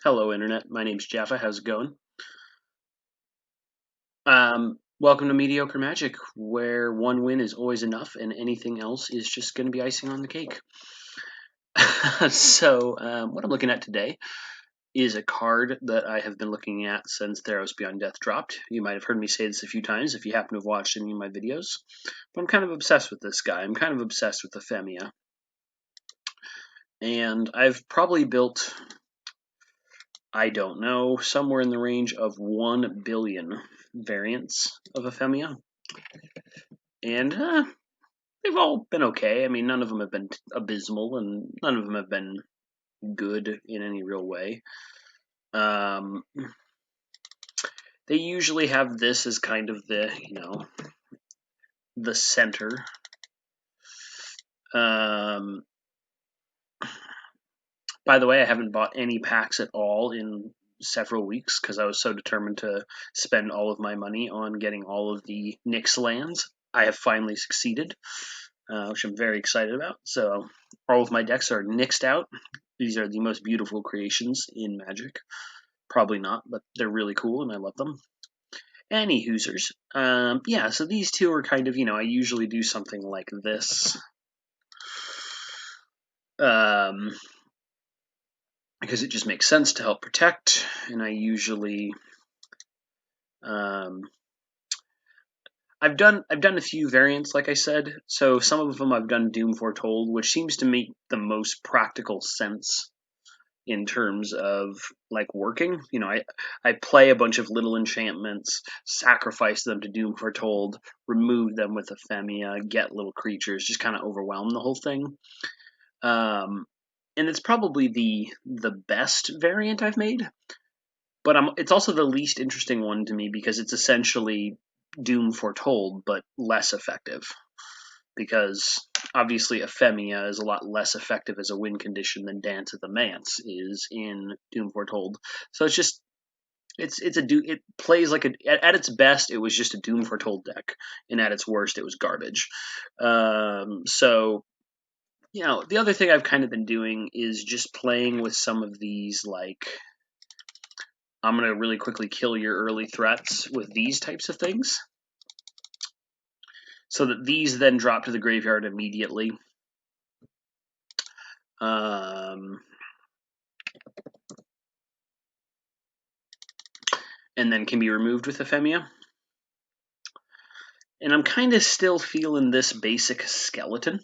Hello, Internet. My name's Jaffa. How's it going? Welcome to Mediocre Magic, where one win is always enough and anything else is just going to be icing on the cake. What I'm looking at today is a card that I have been looking at since Theros Beyond Death dropped. You might have heard me say this a few times if you happen to have watched any of my videos, but I'm kind of obsessed with this guy. I'm kind of obsessed with Aphemia. And I've probably built, I don't know, somewhere in the range of 1 billion variants of Aphemia. And they've all been okay. I mean, none of them have been abysmal, and none of them have been good in any real way. They usually have this as kind of the center. By the way, I haven't bought any packs at all in several weeks because I was so determined to spend all of my money on getting all of the Nyx lands. I have finally succeeded, which I'm very excited about. So all of my decks are Nyxed out. These are the most beautiful creations in Magic. Probably not, but they're really cool and I love them. Any hoosers. Yeah, so these two are kind of, I usually do something like this. Because it just makes sense to help protect, and I usually I've done a few variants, like I said. So some of them I've done Doom Foretold, which seems to make the most practical sense in terms of like working. I play a bunch of little enchantments, sacrifice them to Doom Foretold, remove them with Aphemia, get little creatures, just kind of overwhelm the whole thing. And it's probably the best variant I've made, but it's also the least interesting one to me because it's essentially Doom Foretold, but less effective. Because obviously Aphemia is a lot less effective as a win condition than Dance of the Manse is in Doom Foretold. So it's just it plays like at its best it was just a Doom Foretold deck, and at its worst it was garbage. The other thing I've kind of been doing is just playing with some of these, like, I'm going to really quickly kill your early threats with these types of things, so that these then drop to the graveyard immediately. And then can be removed with Aphemia. And I'm kind of still feeling this basic skeleton.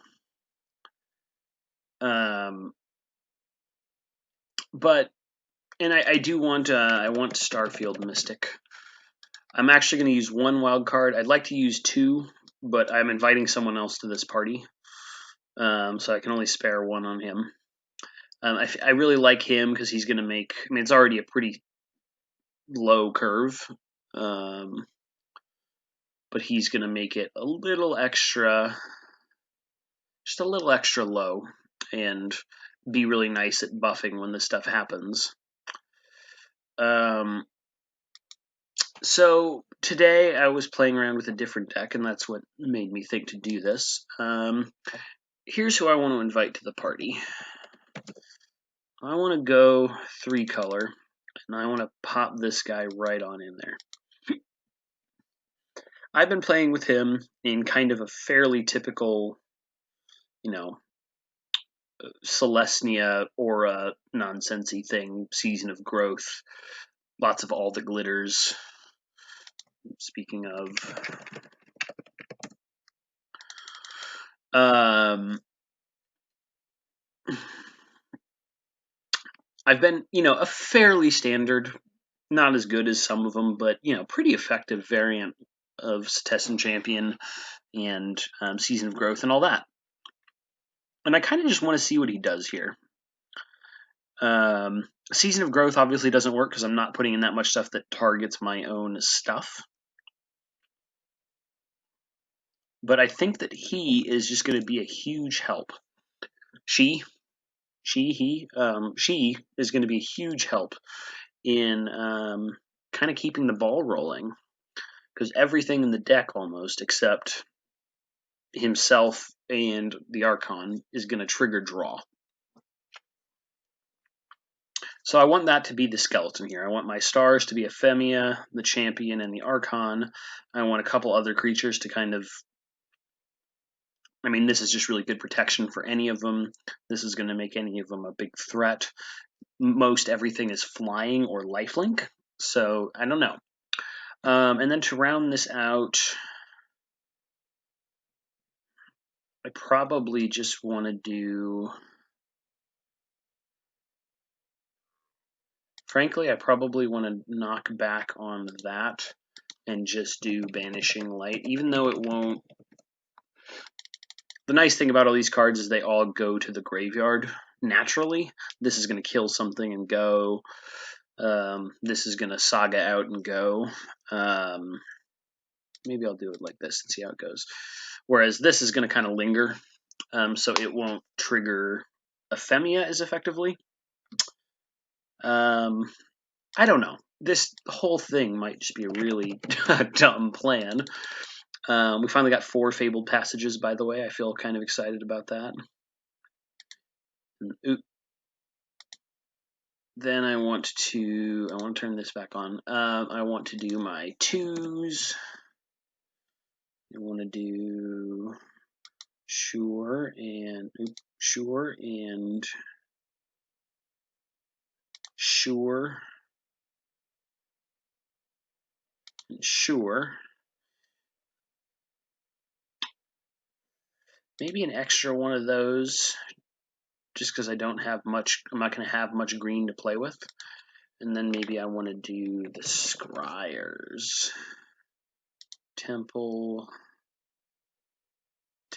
I do want I want Starfield Mystic. I'm actually going to use one wild card. I'd like to use two, but I'm inviting someone else to this party, so I can only spare one on him. I really like him because he's going to make. I mean, it's already a pretty low curve, but he's going to make it a little extra, just a little extra low, and be really nice at buffing when this stuff happens. So today I was playing around with a different deck, and that's what made me think to do this. Here's who I want to invite to the party. I want to go 3-color, and I want to pop this guy right on in there. I've been playing with him in kind of a fairly typical, Celestia aura nonsensey thing, Season of Growth, lots of all that glitters. Speaking of, I've been, a fairly standard, not as good as some of them, but, pretty effective variant of Setessan Champion and Season of Growth and all that. And I kind of just want to see what he does here. Season of Growth obviously doesn't work because I'm not putting in that much stuff that targets my own stuff. But I think that he is just going to be a huge help. She is going to be a huge help in kind of keeping the ball rolling. Because everything in the deck, almost, except himself and the Archon, is going to trigger draw. So I want that to be the skeleton here. I want my stars to be Aphemia, the champion, and the Archon. I want a couple other creatures to kind of... I mean, this is just really good protection for any of them. This is going to make any of them a big threat. Most everything is flying or lifelink, so I don't know. And then to round this out, I probably just want to do... Frankly, I probably want to knock back on that and just do Banishing Light, even though it won't... The nice thing about all these cards is they all go to the graveyard naturally. This is going to kill something and go. This is going to saga out and go. Maybe I'll do it like this and see how it goes. Whereas this is going to kind of linger, so it won't trigger Aphemia as effectively. I don't know. This whole thing might just be a really dumb plan. We finally got 4 Fabled Passages, by the way. I feel kind of excited about that. Then I want to turn this back on. I want to do my 2s. I want to do sure and sure and sure and sure. Maybe an extra one of those, just because I don't have much. I'm not going to have much green to play with. And then maybe I want to do the Scryers. Temple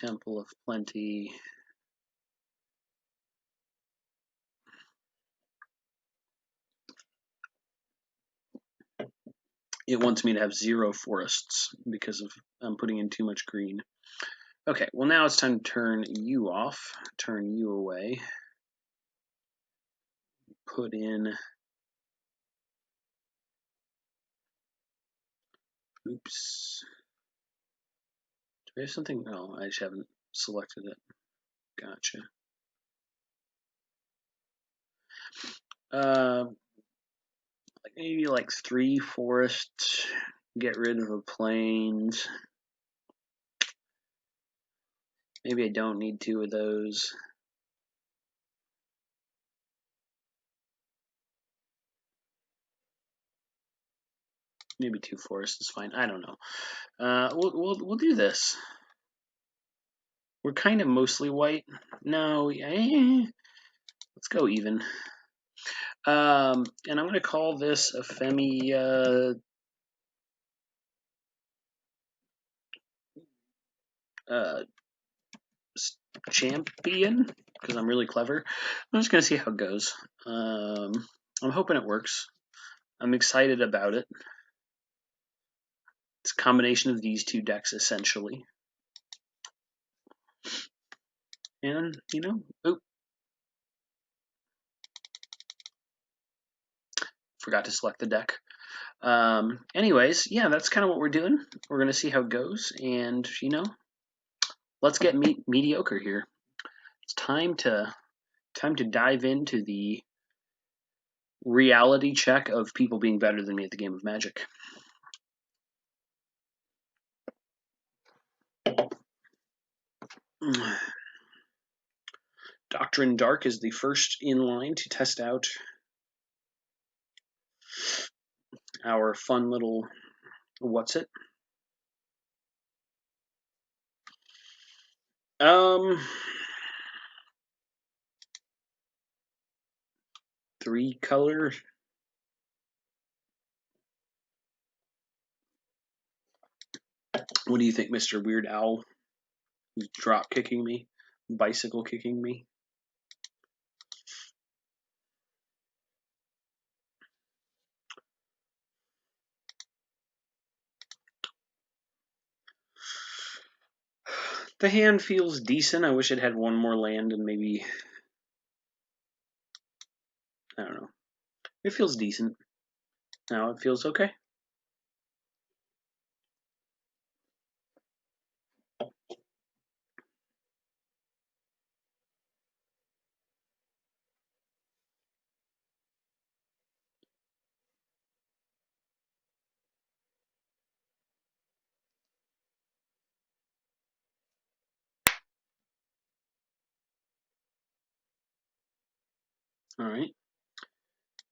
of Plenty. It wants me to have 0 forests because of I'm putting in too much green. Okay, well now it's time to turn you off, turn you away, put in, oops, do I have something? No, I just haven't selected it. Gotcha. Maybe like 3 forests, get rid of the plains. Maybe I don't need 2 of those. Maybe 2 forests is fine. I don't know. We'll do this. We're kind of mostly white. No, let's go even. And I'm going to call this Aphemia champion because I'm really clever. I'm just going to see how it goes. I'm hoping it works. I'm excited about it. It's a combination of these 2 decks essentially. And, forgot to select the deck. Anyways, yeah, that's kind of what we're doing. We're going to see how it goes. And, let's get mediocre here. It's time to dive into the reality check of people being better than me at the game of Magic. Doctrine Dark is the first in line to test out our fun little what's it? 3 color. What do you think, Mr. Weird Owl? Who's drop kicking me? Bicycle kicking me? The hand feels decent. I wish it had 1 more land and maybe... I don't know. It feels decent. Now it feels okay. Alright.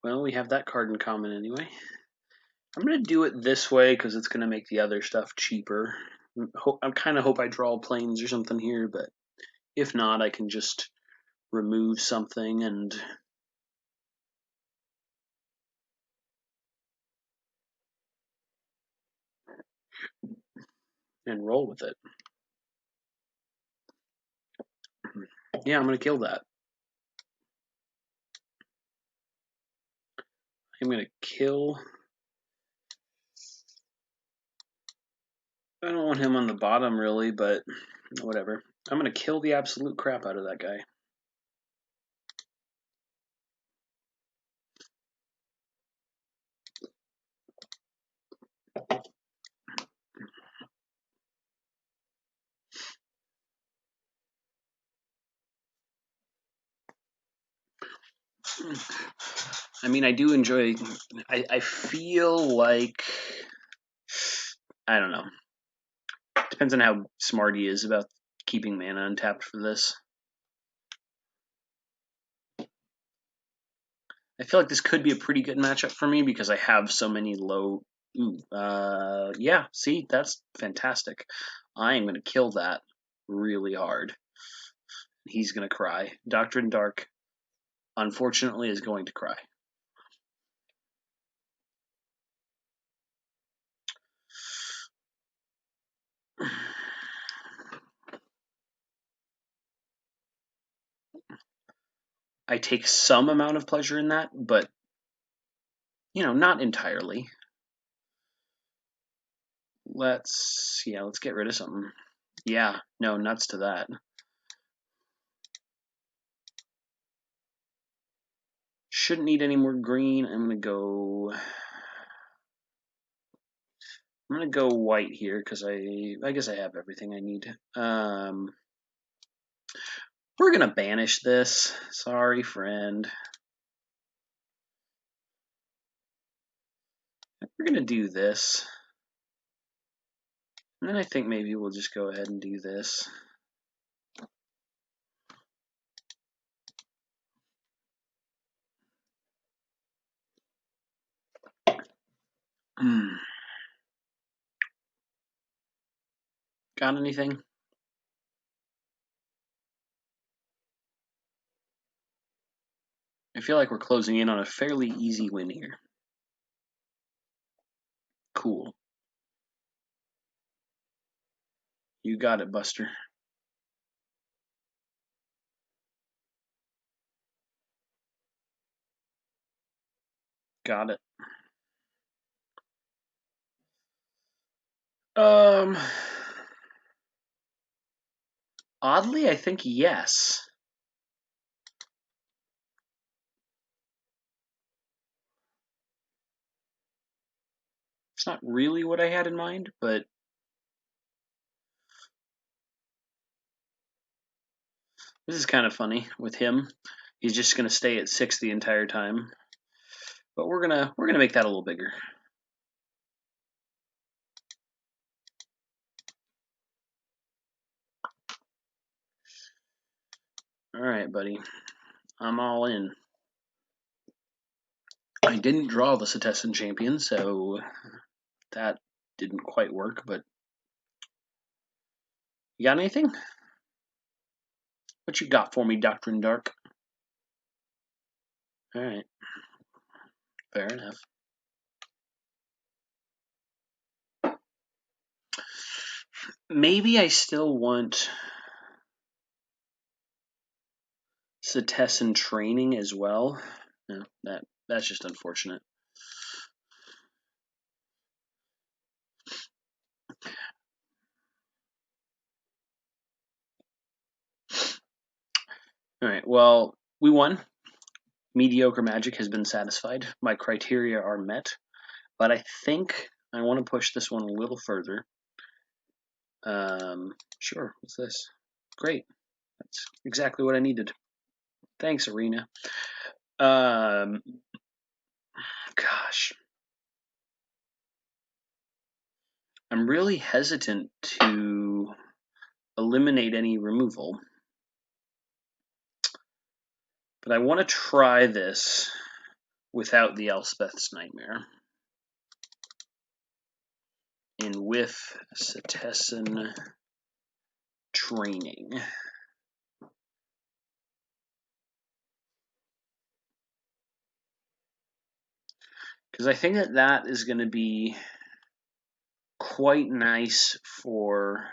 Well, we have that card in common anyway. I'm going to do it this way because it's going to make the other stuff cheaper. I kind of hope I draw planes or something here, but if not, I can just remove something and roll with it. Yeah, I'm going to kill that. I'm going to kill... I don't want him on the bottom, really, but whatever. I'm going to kill the absolute crap out of that guy. I mean, I do enjoy... I feel like... I don't know. Depends on how smart he is about keeping mana untapped for this. I feel like this could be a pretty good matchup for me because I have so many low... yeah, see, that's fantastic. I am going to kill that really hard. He's going to cry. Doctrine Dark, unfortunately, is going to cry. I take some amount of pleasure in that, but, you know, not entirely. Let's get rid of something. Yeah, no, nuts to that. Shouldn't need any more green. I'm going to go white here because I guess I have everything I need. We're going to banish this. Sorry, friend. We're going to do this. And then I think maybe we'll just go ahead and do this. Got anything? I feel like we're closing in on a fairly easy win here. Cool. You got it, Buster. Got it. Oddly, I think yes. It's not really what I had in mind, but this is kind of funny with him. He's just going to stay at 6 the entire time. But we're going to make that a little bigger. All right, buddy. I'm all in. I didn't draw the Setessan champion, so that didn't quite work, but you got anything? What you got for me, Doctrine Dark? All right. Fair enough. Maybe I still want Setessan training as well. No, that's just unfortunate. All right, well, we won. Mediocre magic has been satisfied. My criteria are met, but I think I want to push this one a little further. Sure, what's this? Great. That's exactly what I needed. Thanks, Arena. Gosh. I'm really hesitant to eliminate any removal. But I want to try this without the Elspeth's Nightmare. And with Cetizen Training. Because I think that that is going to be quite nice for,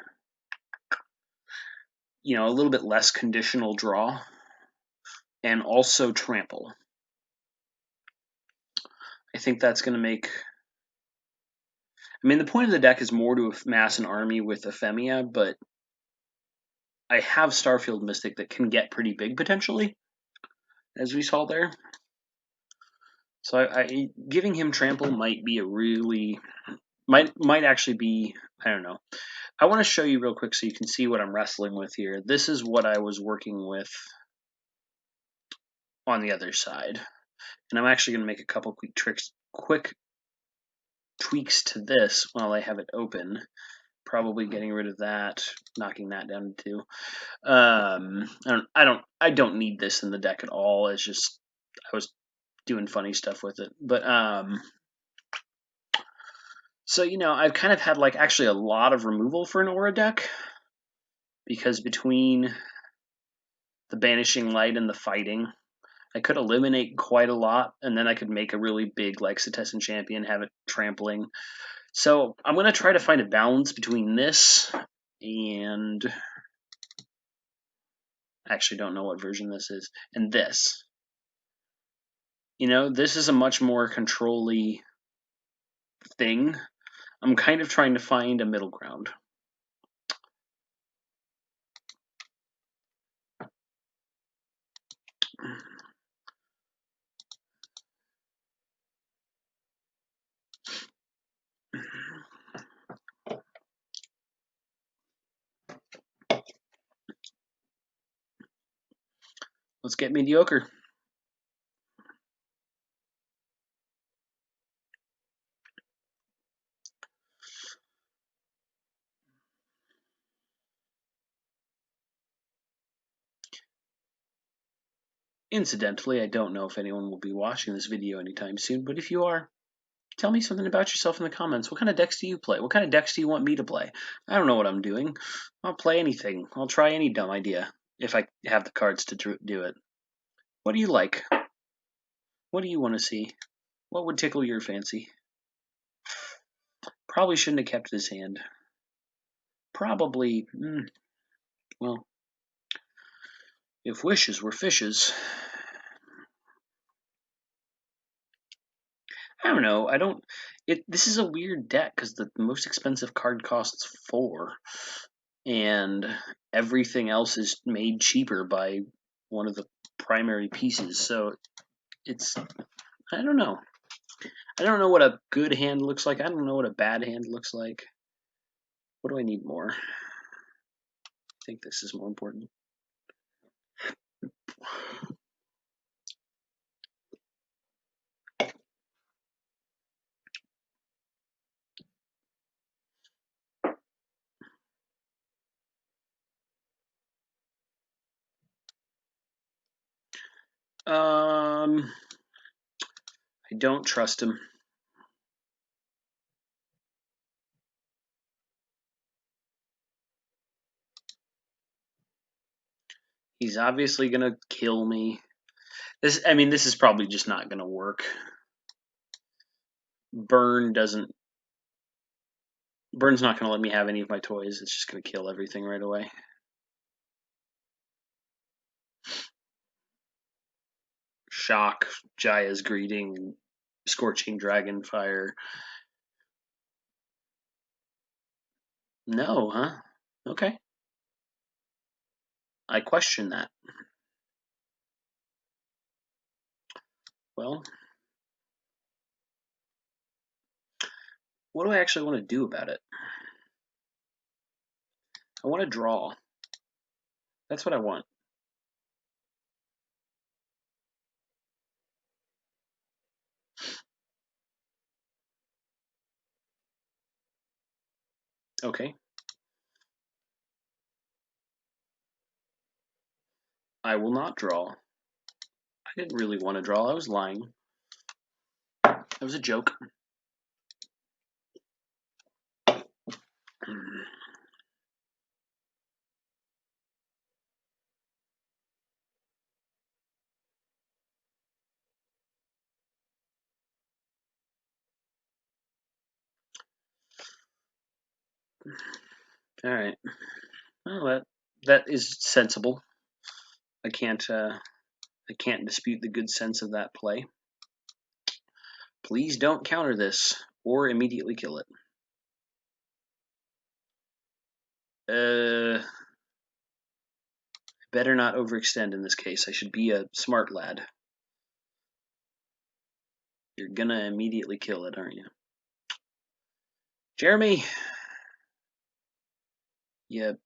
you know, a little bit less conditional draw. And also trample. I think that's going to make... I mean, the point of the deck is more to mass an army with Aphemia, but I have Starfield Mystic that can get pretty big potentially, as we saw there. So I giving him trample might be a really... might actually be... I don't know. I want to show you real quick so you can see what I'm wrestling with here. This is what I was working with on the other side. And I'm actually going to make a couple quick tweaks to this while I have it open. Probably getting rid of that, knocking that down to 2. I don't need this in the deck at all. It's just I was doing funny stuff with it. But so you know, I've kind of had like actually a lot of removal for an aura deck, because between the Banishing Light and the fighting, I could eliminate quite a lot, and then I could make a really big like Cetizen Champion, have it trampling. So I'm going to try to find a balance between this and... I actually don't know what version this is, and this. You know, this is a much more control-y thing. I'm kind of trying to find a middle ground. Let's get mediocre. Incidentally, I don't know if anyone will be watching this video anytime soon, but if you are, tell me something about yourself in the comments. What kind of decks do you play? What kind of decks do you want me to play? I don't know what I'm doing. I'll play anything. I'll try any dumb idea if I have the cards to do it. What do you like? What do you want to see? What would tickle your fancy? Probably shouldn't have kept this hand. Probably, well, if wishes were fishes. I don't know. This is a weird deck because the most expensive card costs 4, and everything else is made cheaper by one of the primary pieces. So it's... I don't know. I don't know what a good hand looks like. I don't know what a bad hand looks like. What do I need more? I think this is more important. I don't trust him. He's obviously gonna kill me. This is probably just not gonna work. Burn's not gonna let me have any of my toys. It's just gonna kill everything right away. Shock, Jaya's Greeting, Scorching Dragonfire. No, huh? Okay. I question that. Well, what do I actually want to do about it? I want to draw. That's what I want. Okay. I will not draw. didn't really want to draw. I was lying. That was a joke. All right. Well, that is sensible. I can't dispute the good sense of that play. Please don't counter this or immediately kill it. Better not overextend in this case. I should be a smart lad. You're gonna immediately kill it, aren't you? Jeremy! Yep.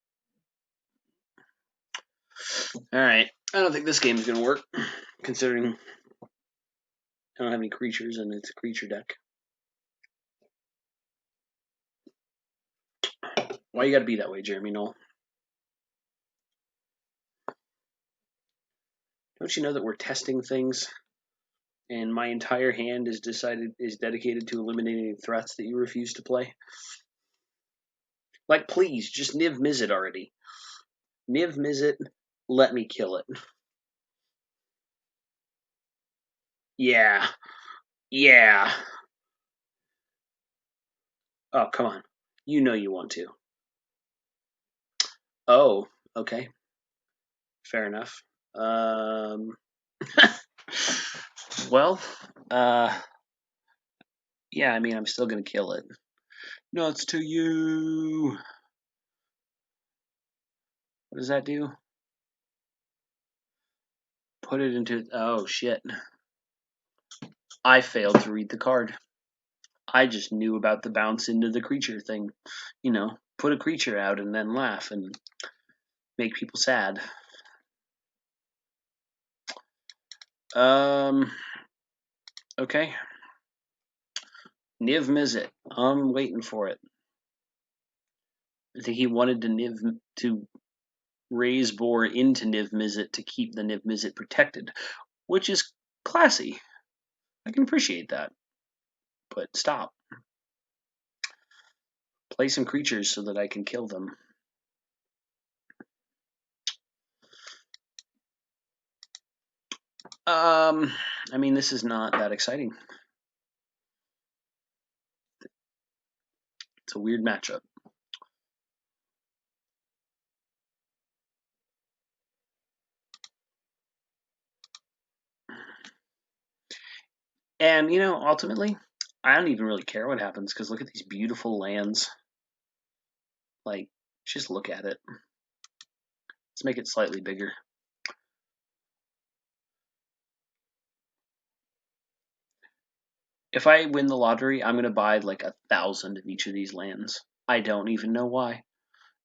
Alright. I don't think this game is gonna work, considering I don't have any creatures and it's a creature deck. Why you gotta be that way, Jeremy Knoll? Don't you know that we're testing things? And my entire hand is dedicated to eliminating threats that you refuse to play? Like, please, just Niv Mizzet already. Niv Mizzet, let me kill it. Yeah. Yeah. Oh, come on. You know you want to. Oh, okay. Fair enough. Well, yeah, I mean, I'm still going to kill it. Nuts to you. What does that do? Put it into... Oh, shit. I failed to read the card. I just knew about the bounce into the creature thing. You know, put a creature out and then laugh and make people sad. Okay. Niv Mizzet. I'm waiting for it. I think he wanted to raise boar into Niv Mizzet to keep the Niv Mizzet protected, which is classy. I can appreciate that. But stop. Play some creatures so that I can kill them. I mean, this is not that exciting. It's a weird matchup. And, you know, ultimately, I don't even really care what happens, because look at these beautiful lands. Like, just look at it. Let's make it slightly bigger. If I win the lottery, I'm going to buy like 1,000 of each of these lands. I don't even know why.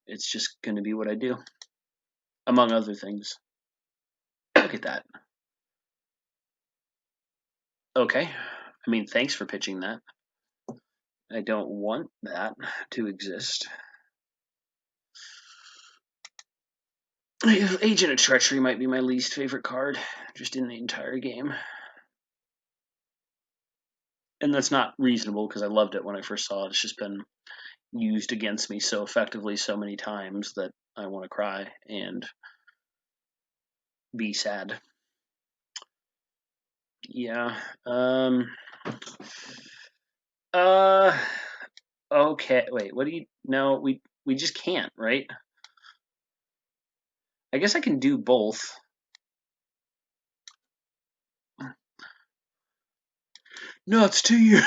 It's just going to be what I do, among other things. Look at that. Okay. I mean, thanks for pitching that. I don't want that to exist. Agent of Treachery might be my least favorite card, just in the entire game. And that's not reasonable, because I loved it when I first saw it. It's just been used against me so effectively so many times that I want to cry and be sad. Yeah. Okay. Wait, what do you... No, we just can't, right? I guess I can do both. Nuts to you!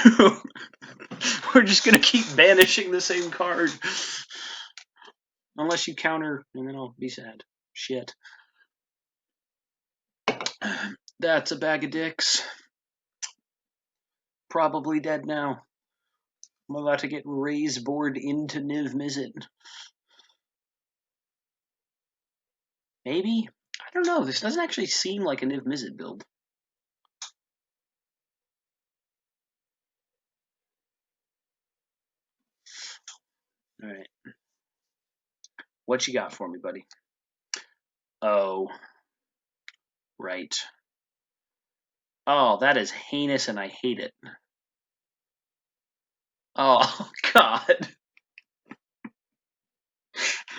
We're just gonna keep banishing the same card. Unless you counter, and then I'll be sad. Shit. That's a bag of dicks. Probably dead now. I'm about to get raised board into Niv Mizzet. Maybe? I don't know. This doesn't actually seem like a Niv Mizzet build. Alright. What you got for me, buddy? Oh. Right. Oh, that is heinous and I hate it. Oh, God.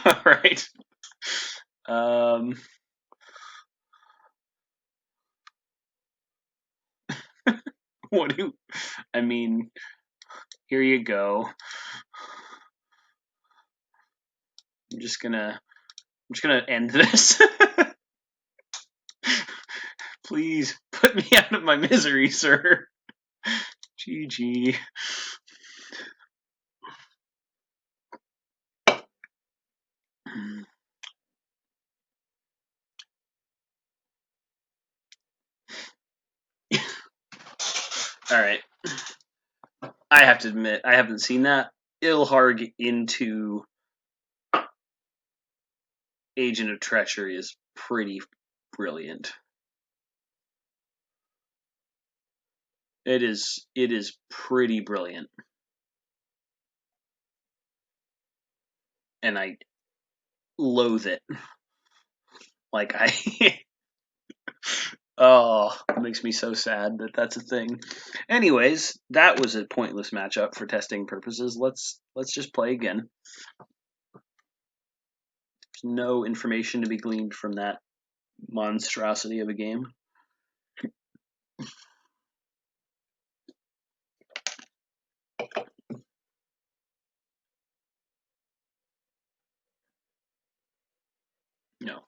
All right. What do I mean? Here you go. I'm just gonna end this. Please put me out of my misery, sir. GG. All right. I have to admit, I haven't seen that. Ilharg into Agent of Treachery is pretty brilliant. It is pretty brilliant. And I loathe it. Like oh, it makes me so sad that that's a thing. Anyways, that was a pointless matchup for testing purposes. Let's just play again. There's no information to be gleaned from that monstrosity of a game. No.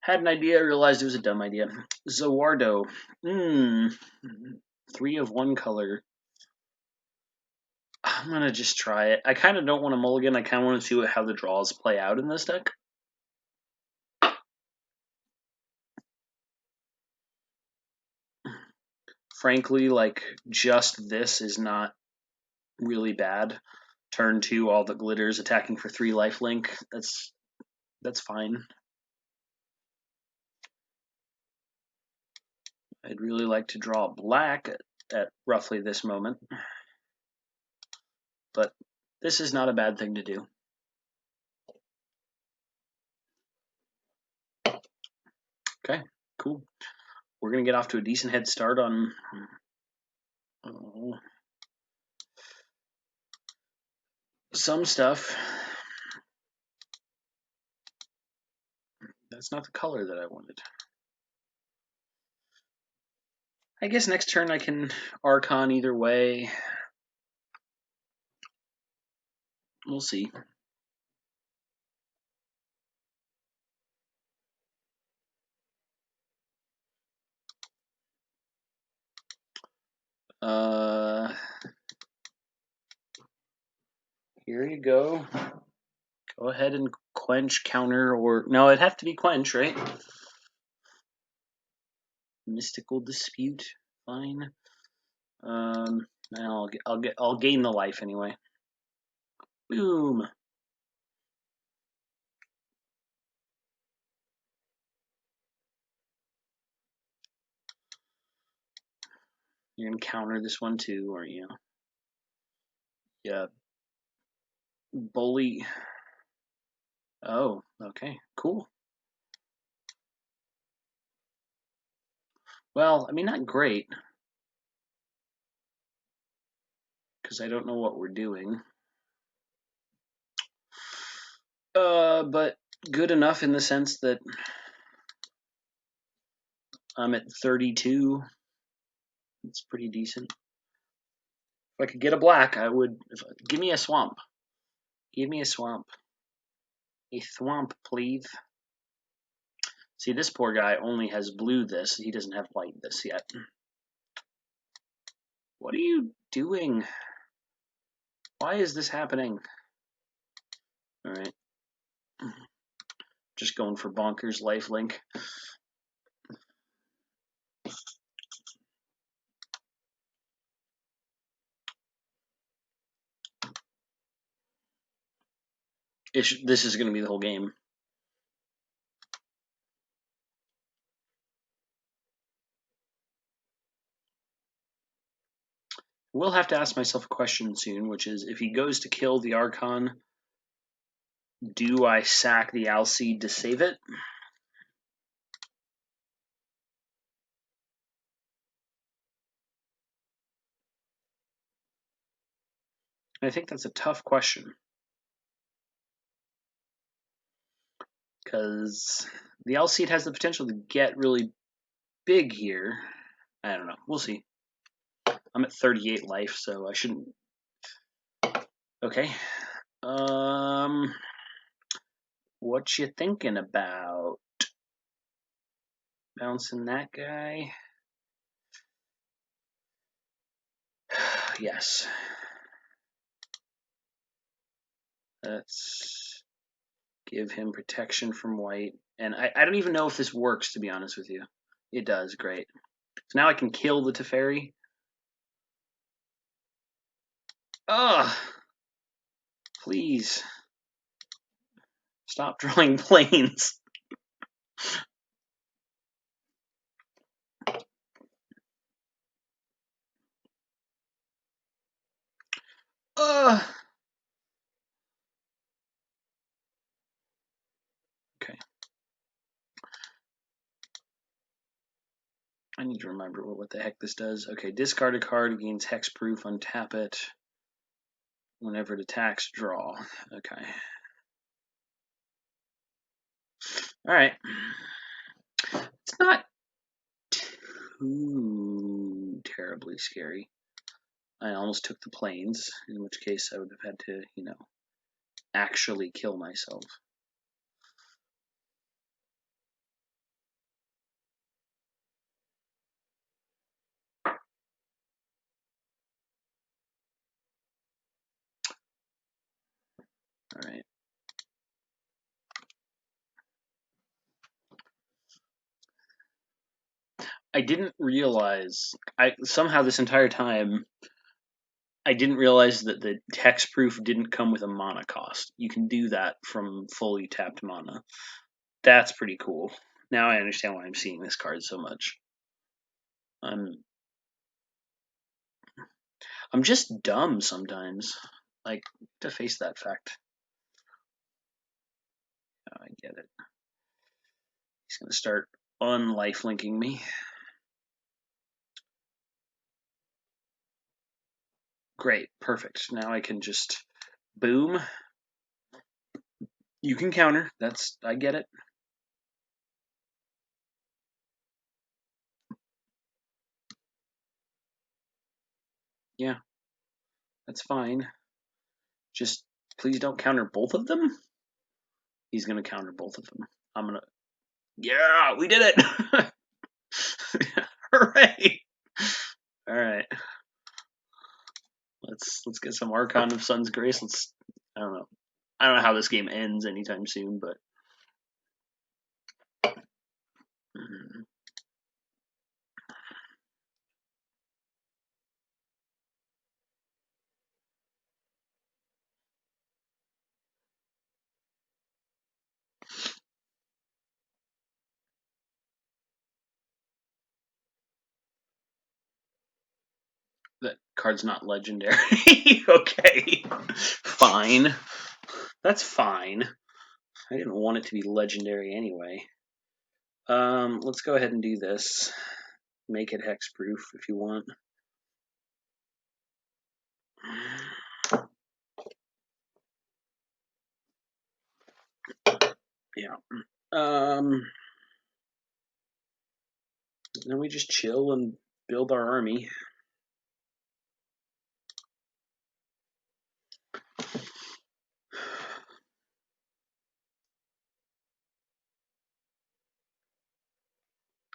Had an idea, realized it was a dumb idea. Zawardo. 3 of 1 color. I'm going to just try it. I kind of don't want to mulligan. I kind of want to see how the draws play out in this deck. Frankly, like, just this is not really bad. Turn 2, all the glitters, attacking for 3 lifelink. That's fine. I'd really like to draw black at roughly this moment. But this is not a bad thing to do. Okay, cool. We're going to get off to a decent head start on some stuff. That's not the color that I wanted. I guess next turn I can Archon either way. We'll see. Here you go. Go ahead and quench, counter, or no, it'd have to be quench, right? Mystical Dispute, fine. I'll gain the life anyway. Boom. You're gonna counter this one too, aren't you? Yeah. Bully. Oh, okay, cool. Well, I mean, not great, because I don't know what we're doing. But good enough in the sense that I'm at 32. It's pretty decent. If I could get a black, I would. Give me a swamp. Give me a swamp. A thwomp, please. See, this poor guy only has blue this. He doesn't have white this yet. What are you doing? Why is this happening? All right. Just going for bonkers lifelink. This is going to be the whole game. Will have to ask myself a question soon, which is, if he goes to kill the Archon, do I sack the Alseed to save it? I think that's a tough question. Because the L seed has the potential to get really big here. I don't know. We'll see. I'm at 38 life, so I shouldn't. Okay. What you thinking about? Bouncing that guy? Yes. Let's give him protection from white. And I don't even know if this works, to be honest with you. It does, great. So now I can kill the Teferi. Ugh! Please. Stop drawing planes. Ugh! Okay. I need to remember what the heck this does. Okay, discard a card, gains hexproof, untap it. Whenever it attacks, draw. Okay. Alright. It's not too terribly scary. I almost took the planes, in which case I would have had to, actually kill myself. Alright. I didn't realize, somehow this entire time, I didn't realize that the hexproof didn't come with a mana cost. You can do that from fully tapped mana. That's pretty cool. Now I understand why I'm seeing this card so much. I'm just dumb sometimes. Like, to face that fact. Oh, I get it. He's gonna start unlifelinking me. Great, perfect. Now I can just boom. You can counter. I get it. Yeah, that's fine. Just please don't counter both of them. He's gonna counter both of them. I'm gonna. Yeah, we did it. Hooray! All right. Let's get some Archon of Sun's Grace. I don't know. I don't know how this game ends anytime soon, but that card's not legendary. Okay, fine. That's fine. I didn't want it to be legendary anyway. Let's go ahead and do this. Make it hexproof if you want. Yeah. Then we just chill and build our army.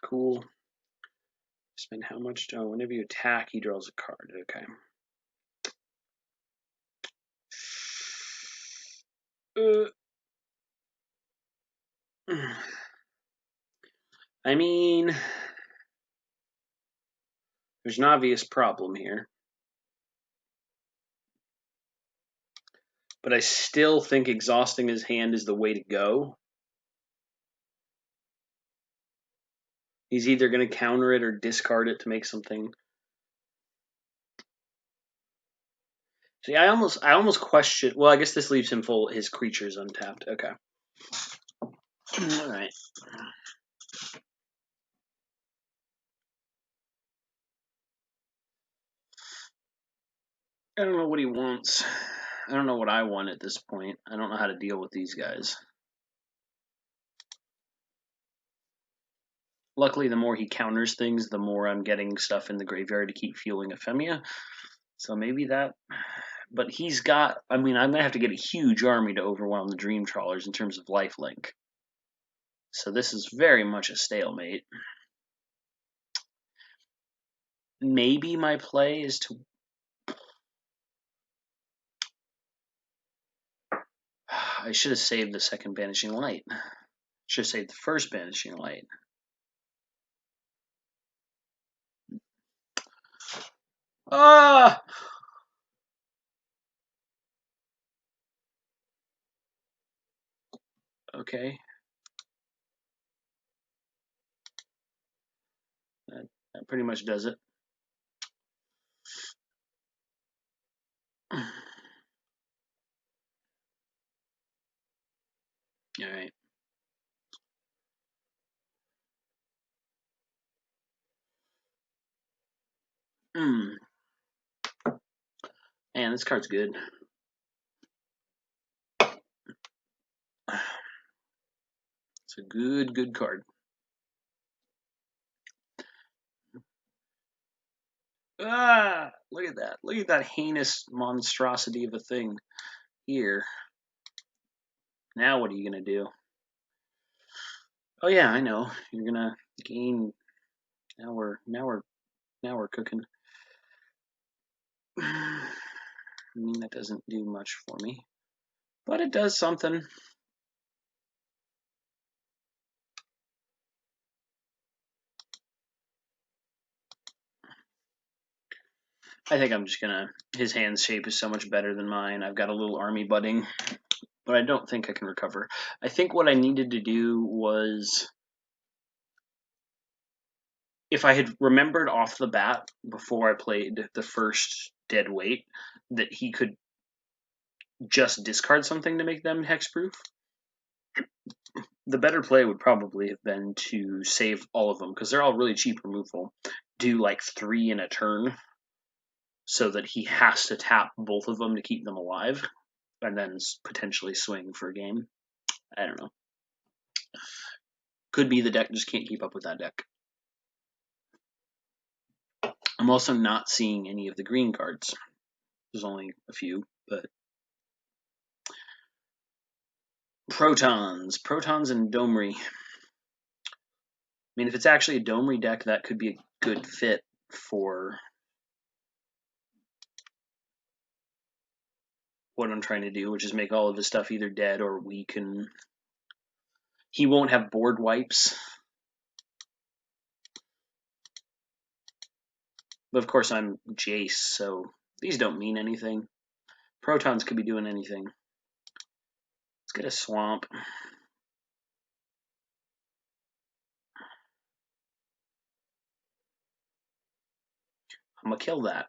Cool. Spend how much? Oh, whenever you attack, he draws a card. Okay. I mean, there's an obvious problem here. But I still think exhausting his hand is the way to go. He's either going to counter it or discard it to make something. See, I almost question. Well, I guess this leaves him his creatures untapped. Okay. All right. I don't know what he wants. I don't know what I want at this point. I don't know how to deal with these guys. Luckily, the more he counters things, the more I'm getting stuff in the graveyard to keep fueling Aphemia. So maybe that... But he's got... I mean, I'm going to have to get a huge army to overwhelm the Dream Trawlers in terms of lifelink. So this is very much a stalemate. Maybe my play is to... I should have saved the second Banishing Light. Should have saved the first Banishing Light. Ah! Okay. That pretty much does it. Alright. Man, this card's good. It's a good card. Ah! Look at that. Look at that heinous monstrosity of a thing here. Now what are you going to do? Oh yeah, I know. You're going to gain... Now we're cooking. I mean, that doesn't do much for me. But it does something. I think I'm just gonna... His hand shape is so much better than mine. I've got a little army budding, but I don't think I can recover. I think what I needed to do was... If I had remembered off the bat, before I played the first dead weight, that he could just discard something to make them hexproof, the better play would probably have been to save all of them, because they're all really cheap removal. Do like 3 in a turn, so that he has to tap both of them to keep them alive, and then potentially swing for a game. I don't know. Could be the deck just can't keep up with that deck. I'm also not seeing any of the green cards. There's only a few, but... Protons and Domri. I mean, if it's actually a Domri deck, that could be a good fit for what I'm trying to do, which is make all of his stuff either dead or weak, and he won't have board wipes. But of course, I'm Jace, so these don't mean anything. Protons could be doing anything. Let's get a swamp. I'm gonna kill that.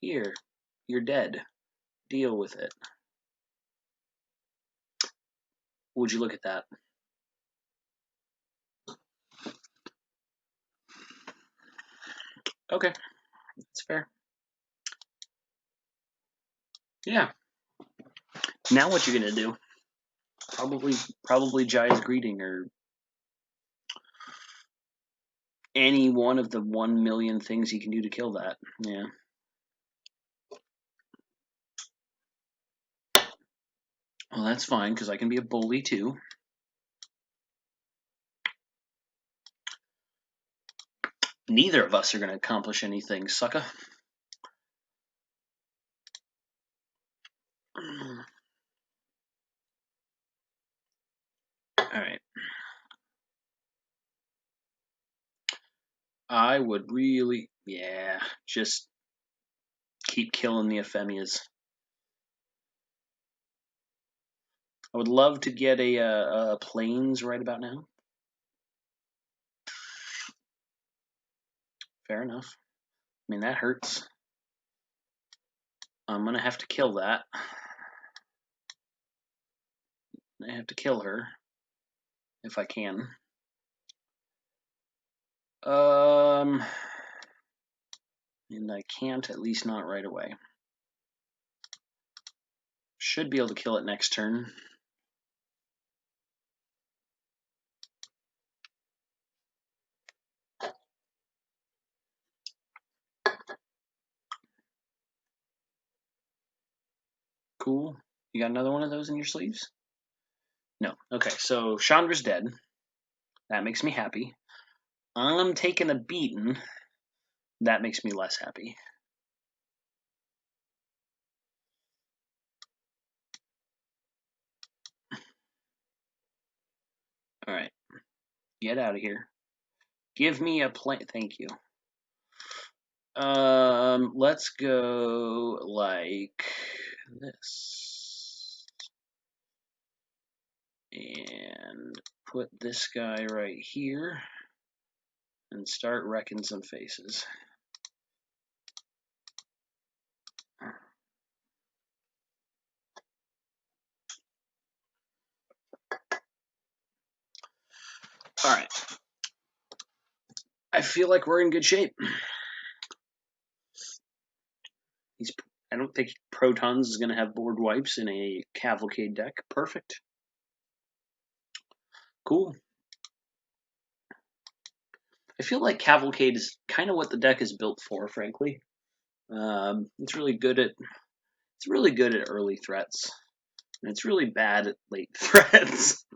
Here, you're dead. Deal with it. Would you look at that? Okay, that's fair. Yeah. Now what you gonna do? Probably Jai's Greeting or any one of the 1 million things he can do to kill that. Yeah. Well, that's fine, because I can be a bully too. Neither of us are going to accomplish anything, sucker. Alright. I would really... Yeah, just keep killing the Aphemias. I would love to get a Plains right about now. Fair enough. I mean, that hurts. I'm going to have to kill that. I have to kill her. If I can. And I can't, at least not right away. Should be able to kill it next turn. Cool. You got another one of those in your sleeves? No. Okay, so Chandra's dead. That makes me happy. I'm taking a beating. That makes me less happy. All right. Get out of here. Give me a plan. Thank you. Let's go like this. And put this guy right here. And start wrecking some faces. All right. I feel like we're in good shape. I don't think Protons is going to have board wipes in a Cavalcade deck. Perfect. Cool. I feel like Cavalcade is kind of what the deck is built for, frankly. It's really good at early threats, and it's really bad at late threats.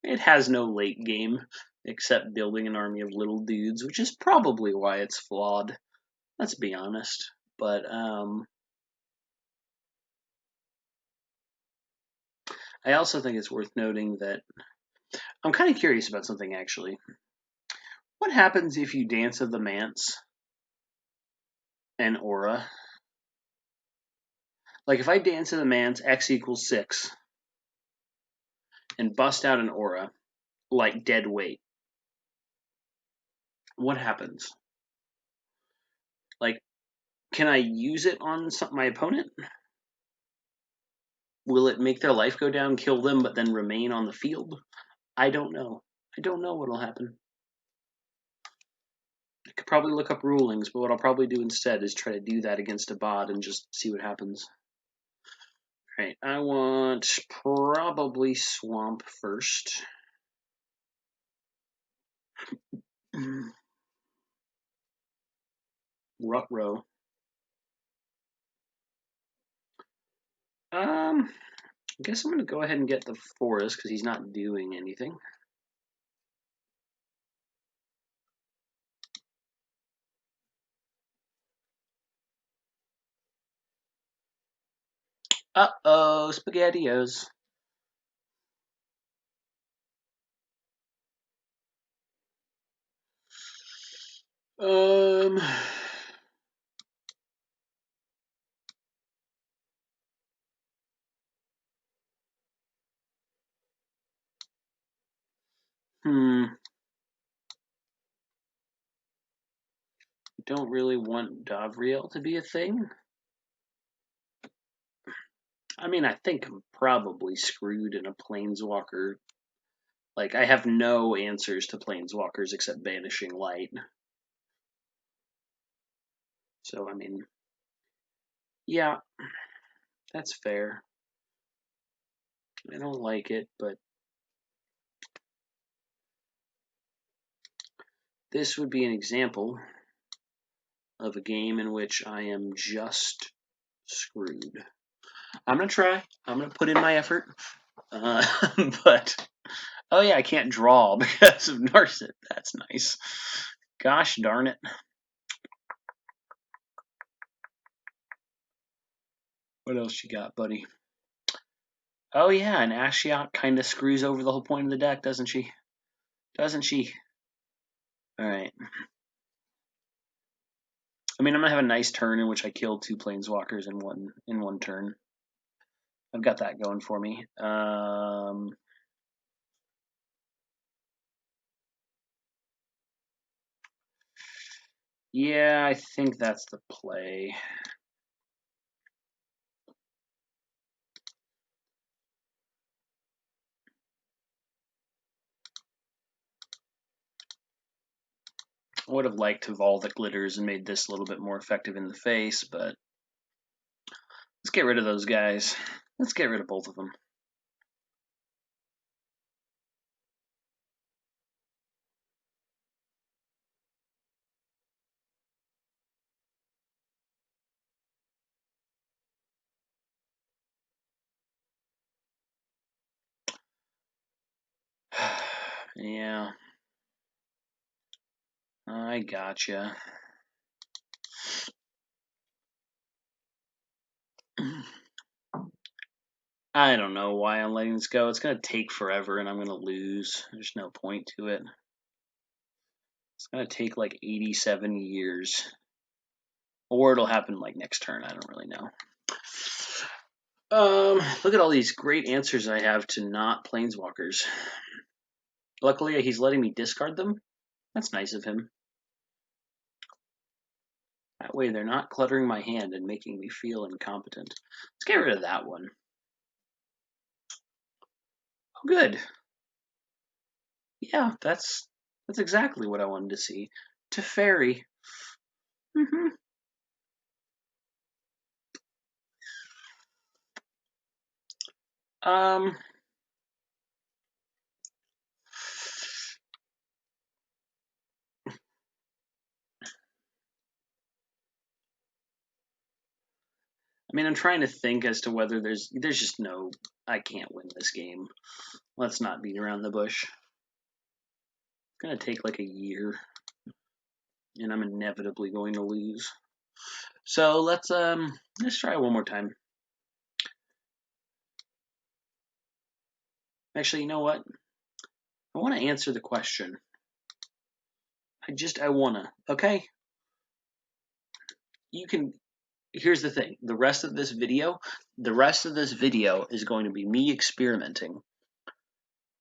It has no late game except building an army of little dudes, which is probably why it's flawed. Let's be honest. But I also think it's worth noting that I'm kind of curious about something, actually. What happens if you Dance of the Manse and Aura? Like, if I Dance of the Manse, X equals 6, and bust out an Aura, like dead weight, what happens? Like, can I use it on my opponent? Will it make their life go down, kill them, but then remain on the field? I don't know. I don't know what'll happen. I could probably look up rulings, but what I'll probably do instead is try to do that against a bot and just see what happens. Alright, I want probably Swamp first. Ruh-roh. I guess I'm going to go ahead and get the Forest because he's not doing anything. Uh-oh, SpaghettiOs. Um... Don't really want Davriel to be a thing. I mean, I think I'm probably screwed in a Planeswalker. Like, I have no answers to Planeswalkers except Banishing Light. So, I mean, yeah, that's fair. I don't like it, but this would be an example of a game in which I am just screwed. I'm going to try. I'm going to put in my effort. But, oh yeah, I can't draw because of Narset. That's nice. Gosh darn it. What else you got, buddy? Oh yeah, and Ashiok kind of screws over the whole point of the deck, doesn't she? Doesn't she? Alright. I mean, I'm going to have a nice turn in which I kill 2 Planeswalkers in one turn. I've got that going for me. Yeah, I think that's the play. I would have liked to have all the glitters and made this a little bit more effective in the face, but let's get rid of those guys. Let's get rid of both of them. Yeah, I gotcha. I don't know why I'm letting this go. It's going to take forever and I'm going to lose. There's no point to it. It's going to take like 87 years. Or it'll happen like next turn. I don't really know. Look at all these great answers I have to not planeswalkers. Luckily, he's letting me discard them. That's nice of him. That way they're not cluttering my hand and making me feel incompetent. Let's get rid of that one. Oh, good. Yeah, that's exactly what I wanted to see. Teferi. Mm-hmm. Um, I mean, I'm trying to think as to whether there's just no, I can't win this game. Let's not beat around the bush. It's gonna take like a year, and I'm inevitably going to lose. So let's try one more time. Actually, you know what? I want to answer the question. I wanna. Okay. You can. Here's the thing. The rest of this video is going to be me experimenting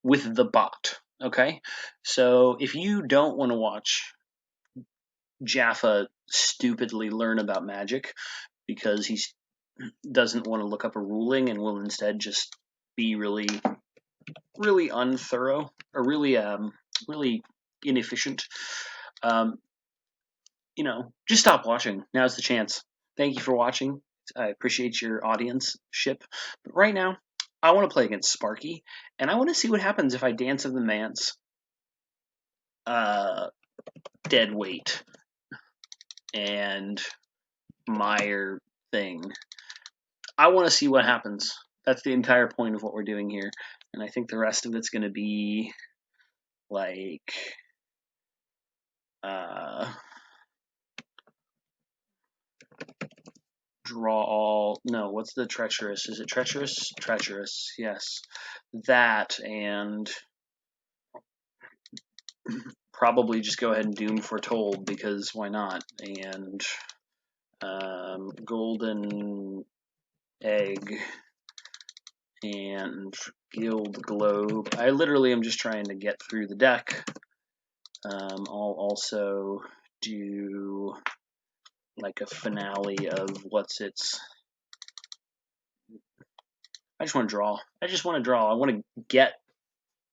with the bot. Okay. So if you don't want to watch Jaffa stupidly learn about magic because he doesn't want to look up a ruling and will instead just be really unthorough or really inefficient. Just stop watching. Now's the chance. Thank you for watching. I appreciate your audience-ship. But right now, I want to play against Sparky, and I want to see what happens if I Dance of the Manse dead weight and Meyer thing. I want to see what happens. That's the entire point of what we're doing here. And I think the rest of it's going to be like draw all. No, what's the treacherous? Is it treacherous? Treacherous, yes. That and probably just go ahead and Doom Foretold because why not? And Golden Egg and Guild Globe. I literally am just trying to get through the deck. I'll also do like a finale of what's its. I just want to draw. I want to get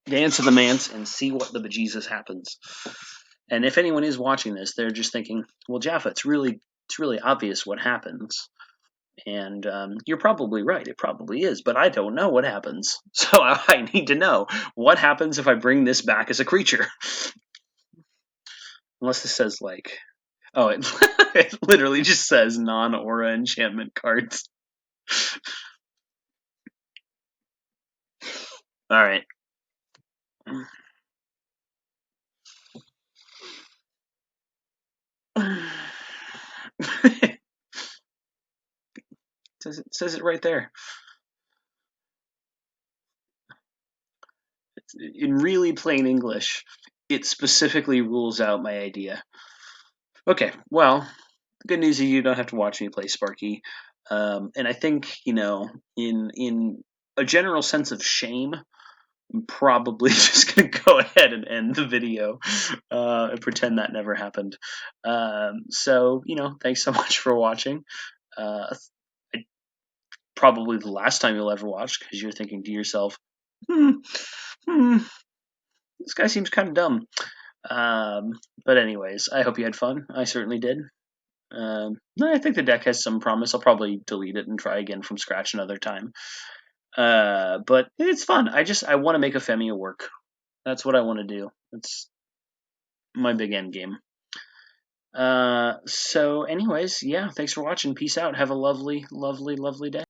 Dance of the Manse and see what the bejesus happens. And if anyone is watching this, they're just thinking, well, Jaffa, it's really obvious what happens. And you're probably right. It probably is, but I don't know what happens. So I need to know what happens if I bring this back as a creature. Unless this says like, oh, it literally just says non-aura enchantment cards. All right. It says it right there. In really plain English, it specifically rules out my idea. Okay, well, the good news is you don't have to watch me play Sparky. And I think, in a general sense of shame, I'm probably just going to go ahead and end the video and pretend that never happened. So, thanks so much for watching. Probably the last time you'll ever watch because you're thinking to yourself, this guy seems kind of dumb. But anyways, I hope you had fun. I certainly did. I think the deck has some promise. I'll probably delete it and try again from scratch another time. But it's fun. I want to make Aphemia work. That's what I want to do. It's my big end game. So anyways, yeah, thanks for watching. Peace out. Have a lovely, lovely, lovely day.